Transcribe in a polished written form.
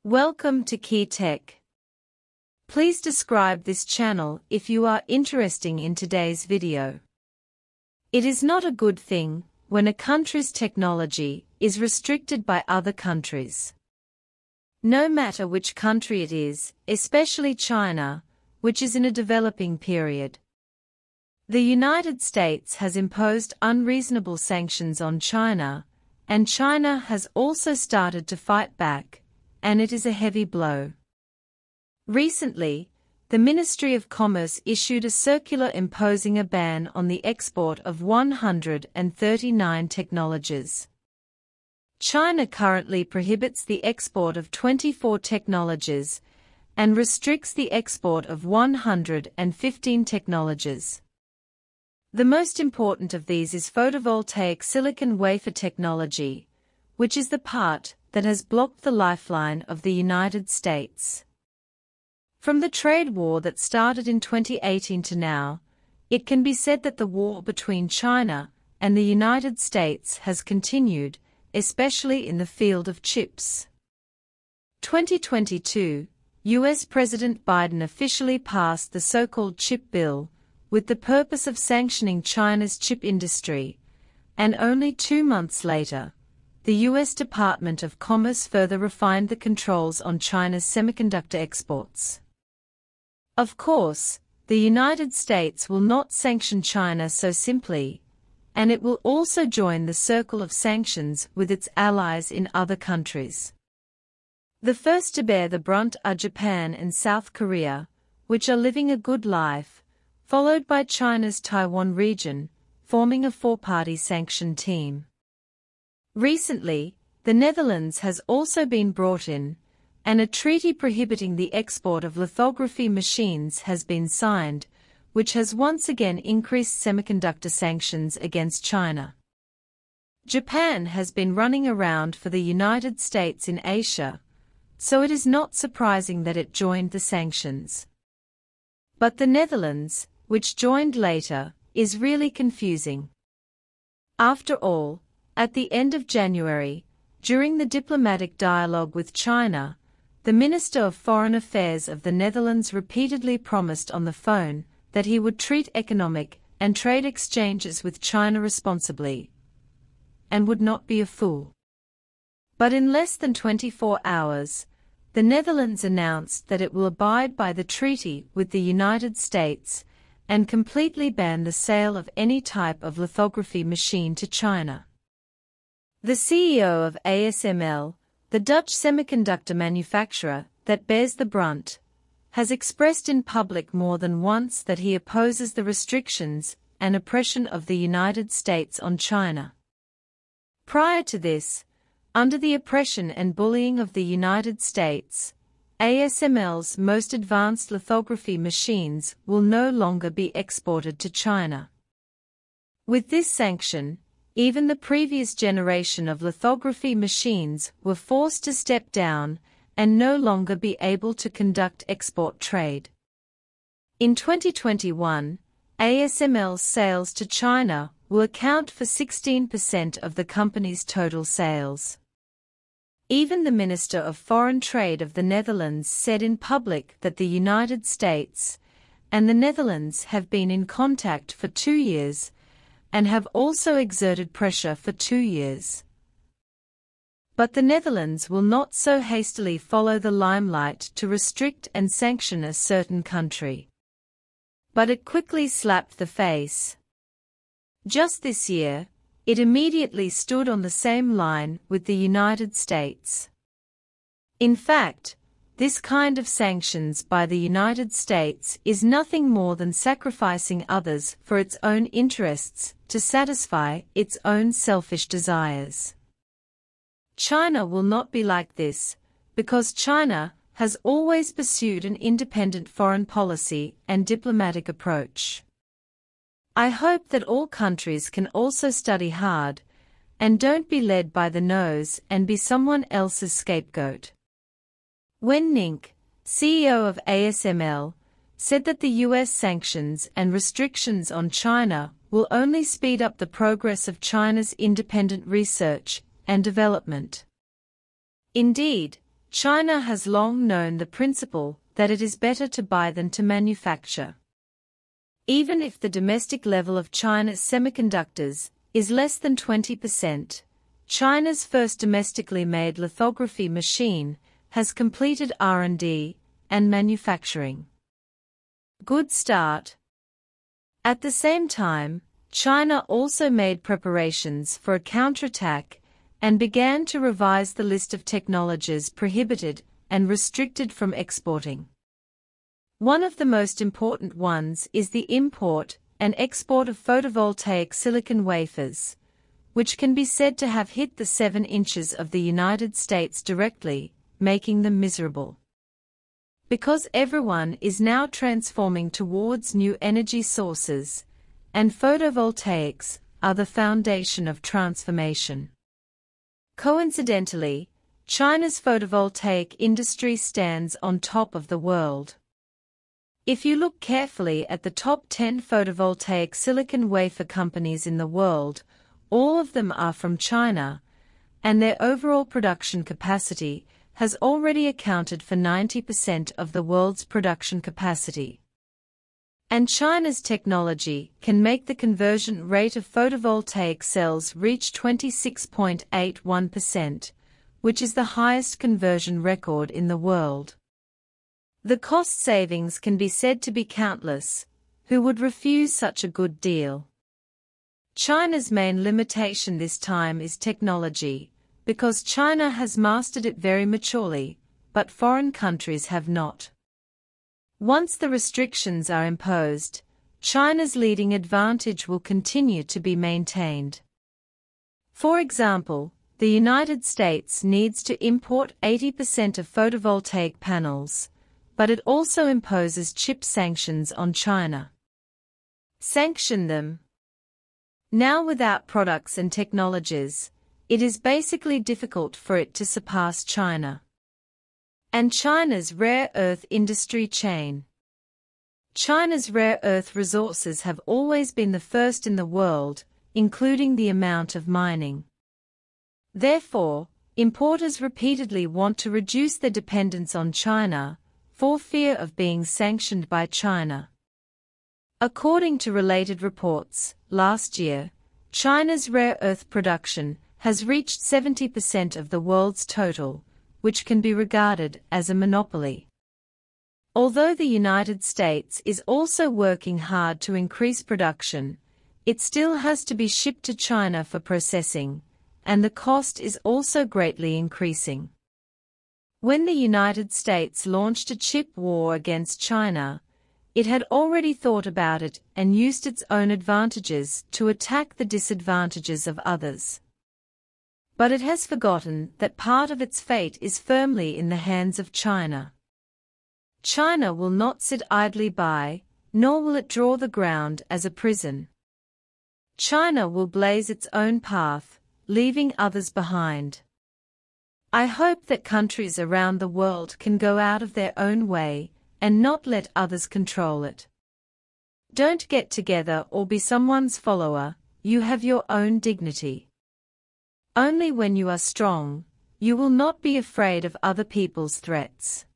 Welcome to Key Tech. Please describe this channel if you are interested in today's video. It is not a good thing when a country's technology is restricted by other countries. No matter which country it is, especially China, which is in a developing period. The United States has imposed unreasonable sanctions on China, and China has also started to fight back, and it is a heavy blow. Recently, the Ministry of Commerce issued a circular imposing a ban on the export of 139 technologies. China currently prohibits the export of 24 technologies and restricts the export of 115 technologies. The most important of these is photovoltaic silicon wafer technology, which is the part that has blocked the lifeline of the United States. From the trade war that started in 2018 to now, it can be said that the war between China and the United States has continued, especially in the field of chips. 2022, US President Biden officially passed the so-called chip bill, with the purpose of sanctioning China's chip industry, and only 2 months later, the U.S. Department of Commerce further refined the controls on China's semiconductor exports. Of course, the United States will not sanction China so simply, and it will also join the circle of sanctions with its allies in other countries. The first to bear the brunt are Japan and South Korea, which are living a good life, followed by China's Taiwan region, forming a four-party sanction team. Recently, the Netherlands has also been brought in, and a treaty prohibiting the export of lithography machines has been signed, which has once again increased semiconductor sanctions against China. Japan has been running around for the United States in Asia, so it is not surprising that it joined the sanctions. But the Netherlands, which joined later, is really confusing. After all, at the end of January, during the diplomatic dialogue with China, the Minister of Foreign Affairs of the Netherlands repeatedly promised on the phone that he would treat economic and trade exchanges with China responsibly, and would not be a fool. But in less than 24 hours, the Netherlands announced that it will abide by the treaty with the United States and completely ban the sale of any type of lithography machine to China. The CEO of ASML, the Dutch semiconductor manufacturer that bears the brunt, has expressed in public more than once that he opposes the restrictions and oppression of the United States on China. Prior to this, under the oppression and bullying of the United States, ASML's most advanced lithography machines will no longer be exported to China. With this sanction, even the previous generation of lithography machines were forced to step down and no longer be able to conduct export trade. In 2021, ASML's sales to China will account for 16% of the company's total sales. Even the Minister of Foreign Trade of the Netherlands said in public that the United States and the Netherlands have been in contact for 2 years and have also exerted pressure for 2 years. But the Netherlands will not so hastily follow the limelight to restrict and sanction a certain country. But it quickly slapped the face. Just this year, it immediately stood on the same line with the United States. In fact, this kind of sanctions by the United States is nothing more than sacrificing others for its own interests to satisfy its own selfish desires. China will not be like this, because China has always pursued an independent foreign policy and diplomatic approach. I hope that all countries can also study hard, and don't be led by the nose and be someone else's scapegoat. Wen Ning, CEO of ASML, said that the US sanctions and restrictions on China will only speed up the progress of China's independent research and development. Indeed, China has long known the principle that it is better to buy than to manufacture. Even if the domestic level of China's semiconductors is less than 20%, China's first domestically made lithography machine has completed R&D and manufacturing. Good start. At the same time, China also made preparations for a counterattack and began to revise the list of technologies prohibited and restricted from exporting. One of the most important ones is the import and export of photovoltaic silicon wafers, which can be said to have hit the 7 inches of the United States directly, making them miserable. Because everyone is now transforming towards new energy sources, and photovoltaics are the foundation of transformation. Coincidentally, China's photovoltaic industry stands on top of the world. If you look carefully at the top 10 photovoltaic silicon wafer companies in the world, all of them are from China, and their overall production capacity has already accounted for 90% of the world's production capacity. And China's technology can make the conversion rate of photovoltaic cells reach 26.81%, which is the highest conversion record in the world. The cost savings can be said to be countless. Who would refuse such a good deal? China's main limitation this time is technology, because China has mastered it very maturely, but foreign countries have not. Once the restrictions are imposed, China's leading advantage will continue to be maintained. For example, the United States needs to import 80% of photovoltaic panels, but it also imposes chip sanctions on China. Sanction them. Now without products and technologies, it is basically difficult for it to surpass China. And China's rare earth industry chain. China's rare earth resources have always been the first in the world, including the amount of mining. Therefore, importers repeatedly want to reduce their dependence on China, for fear of being sanctioned by China. According to related reports, last year, China's rare earth production has reached 70% of the world's total, which can be regarded as a monopoly. Although the United States is also working hard to increase production, it still has to be shipped to China for processing, and the cost is also greatly increasing. When the United States launched a chip war against China, it had already thought about it and used its own advantages to attack the disadvantages of others. But it has forgotten that part of its fate is firmly in the hands of China. China will not sit idly by, nor will it draw the ground as a prison. China will blaze its own path, leaving others behind. I hope that countries around the world can go out of their own way and not let others control it. Don't get together or be someone's follower. You have your own dignity. Only when you are strong, you will not be afraid of other people's threats.